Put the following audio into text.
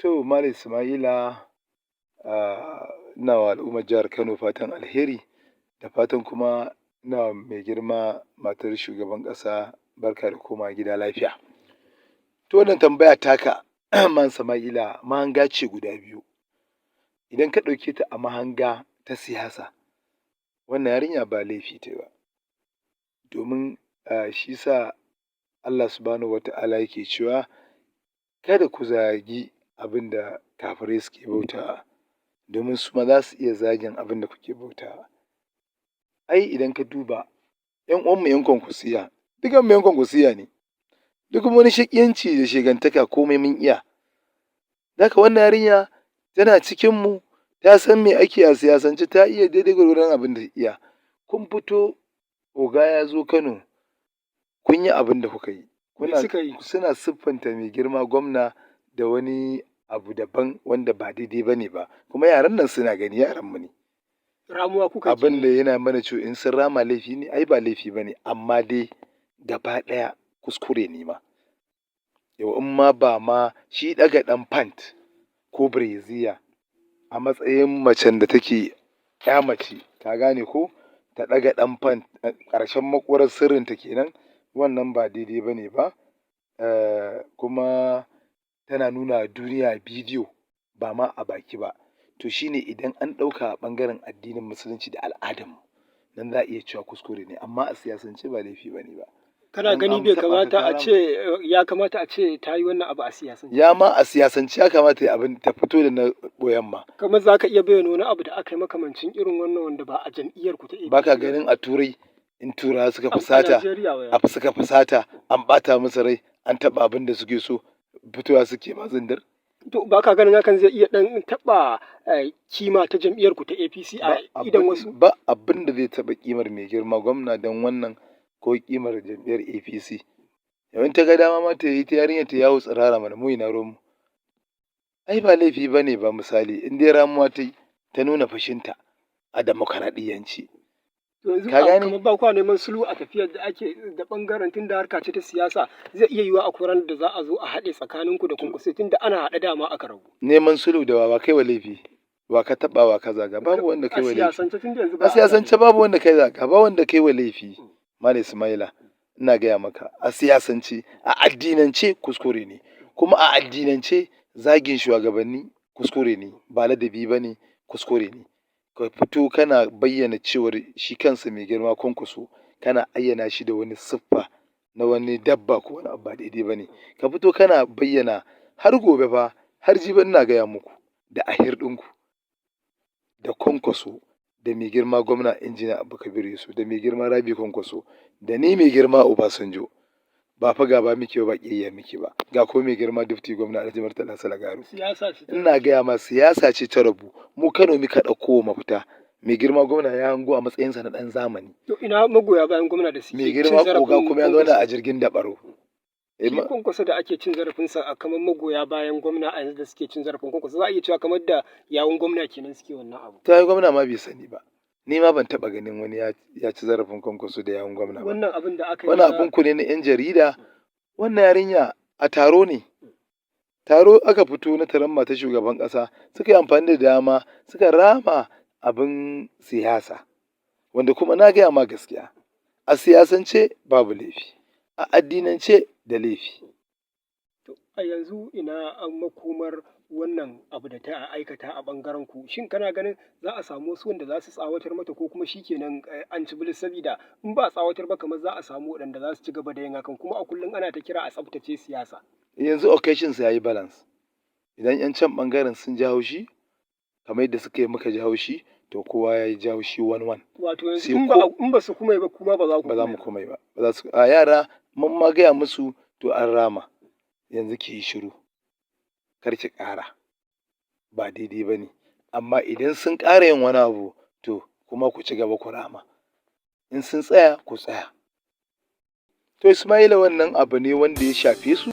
To, Malam Ismaila, ina wa al'ummar jihar Kano fatan alheri da fatan kuma ina wa mai girma matar shugaban ƙasa barka da komawa gida lafiya. To, wannan tambaya taka Malam Sama'ila mahanga ce guda biyu. Idan ka ɗauke ta a mahanga ta siyasa, wannan yarinya ba laifi ta yi ba. Domin shi sa Allah Subhanahu wa ta'ala yake cewa kada ku zagi abin da kafirai suke bautawa domin su ma za su iya zagin abin da kuke bautawa. Ai idan ka duba 'yan uwanmu 'yan kwankwasiyya, dukanmu 'yan kwankwasiyya ne, duk wani shaƙiyanci da shegantaka komai mun iya. Don haka wannan yarinya tana cikinmu, ta san me ake a siyasance, ta iya daidai gwargwadon abin da ta iya. Kun fito oga ya zo Kano, kun yi abin da kuka yi. Suna siffanta mai girma gwamna da wani abu daban wanda ba daidai ba ne ba, kuma yaran nan suna gani, yaranmu ne. Ramuwa kuka Abin da yana mana ciwo in sun rama laifi ne, ai ba laifi ba ne, amma dai gaba ɗaya kuskure ne ma. Yau in ma ba ma shi ɗaga ɗan pant ko breziya a matsayin macen da take 'ya mace, ka gane ko, ta ɗaga ɗan pant ƙarshen maƙurar sirrinta kenan, wannan ba daidai ba ne ba. Kuma tana nuna wa duniya bidiyo ba ma a baki ba. To shi ne idan an ɗauka a ɓangaren addinin musulunci da al'adarmu, nan za a iya cewa kuskure ne, amma a siyasance ba laifi ba ne ba. Kana gani bai kamata a ce ya kamata a ce ta yi wannan abu a siyasance? Ya ma a siyasance ya kamata ya abin ta fito da na ɓoyen ma. Kamar za ka iya bayyana wani abu da aka yi makamancin irin wannan wanda ba a jam'iyyar ku ta APC ba ka ganin a Turai in Turawa suka fusata, an ɓata musu rai, an taɓa abin da suke so, fitowa suke ma zindir. To ba ka ganin hakan zai iya ɗan taɓa kima ta jam'iyyar ku ta APC a idan wasu? Ba abin da zai taɓa kimar mai girma gwamna don wannan ko kimar jam'iyyar APC. Yau in ta ga dama ma ta yi ta yarinyar ta yawo tsirara mana, mu ina ruwanmu. Ai ba laifi ba ne ba, misali in dai ramuwa ta yi ta nuna fushinta a demokaradiyyance. Yanzu kamar ba kwa neman sulhu a tafiyar da ake da ɓangaren, tun da harka ce ta siyasa, zai iya yiwuwa a koran da za a zo a haɗe tsakaninku da Kwankwasiyya, tun da ana haɗe dama aka rabu. Neman sulhu da wa kai wa laifi, wa ka taɓa wa ka zaga, babu wanda kai wa laifi. A siyasance babu wanda kai zaga, ba wanda kai wa laifi. Malam Ismaila, ina gaya maka a siyasance, a addinance kuskure ne, kuma a addinance zagin shugabanni kuskure ne, ba ladabi ba ne, kuskure ne. Ka fito kana bayyana cewar shi kansa mai girma Kwankwaso, kana ayyana shi da wani siffa na wani dabba ko wani abu ba daidai ba ne. Ka fito kana bayyana har gobe fa, har jibi ina gaya muku da ahir ɗinku da Kwankwaso da mai girma gwamna Injiniya Abba Kabir Yusuf da mai girma Rabi Kwankwaso da ni mai girma Obasanjo, ba fa gaba muke ba ƙiyayya muke ba. Ga ko mai girma Dufti Gwamna Alhaji Murtala Salagaro. Ina gaya ma siyasa ce ta rabu. Mu Kano muka ɗauko mafita. Mai girma gwamna ya hango a matsayinsa na ɗan zamani. To ina magoya bayan gwamna da suke mai girma oga kuma ya zauna a jirgin daɓaro. Shi Kwankwaso da ake cin zarafinsa a kamar magoya bayan gwamna a yanzu da suke cin zarafin Kwankwaso, za a iya cewa kamar da yawun gwamna kenan suke wannan abu. Ta yi gwamna ma bai sani ba. Ni ma ban taɓa ganin wani ya ci zarafin Kwankwaso da yawun gwamna ba. Wannan abin da aka yi. Wani abin ku ne na 'yan jarida. Wannan yarinya a taro ne. Taro aka fito na taron matar shugaban ƙasa, suka yi amfani da dama suka rama abin siyasa, wanda kuma na gaya ma gaskiya, a siyasance babu laifi, a addinance da laifi. A yanzu ina makomar wannan abu da ta aikata a ɓangaren ku, shin kana ganin za a samu wasu wanda za su tsawatar mata, ko kuma shi kenan an ci bilis? Saboda in ba a tsawatar ba kamar za a samu waɗanda za su ci gaba da yin hakan, kuma a kullum ana ta kira a tsaftace siyasa. Yanzu occasions ya yi balance. Idan 'yan can ɓangaren sun ji haushi, kamar yadda suka yi muka ji haushi, to kowa ya ji haushi 1-1. Wato yanzu in ba su kuma yi ba, kuma ba za ku. Ba za mu kuma yi ba. A yara mun ma gaya musu to an rama. Yanzu ki yi shiru, kar ki ƙara, ba daidai ba ne. Amma idan sun ƙara yin wani abu, to kuma ku ci gaba ku rama. In sun tsaya, ku tsaya. To Ismaila, wannan abu ne wanda ya shafe su.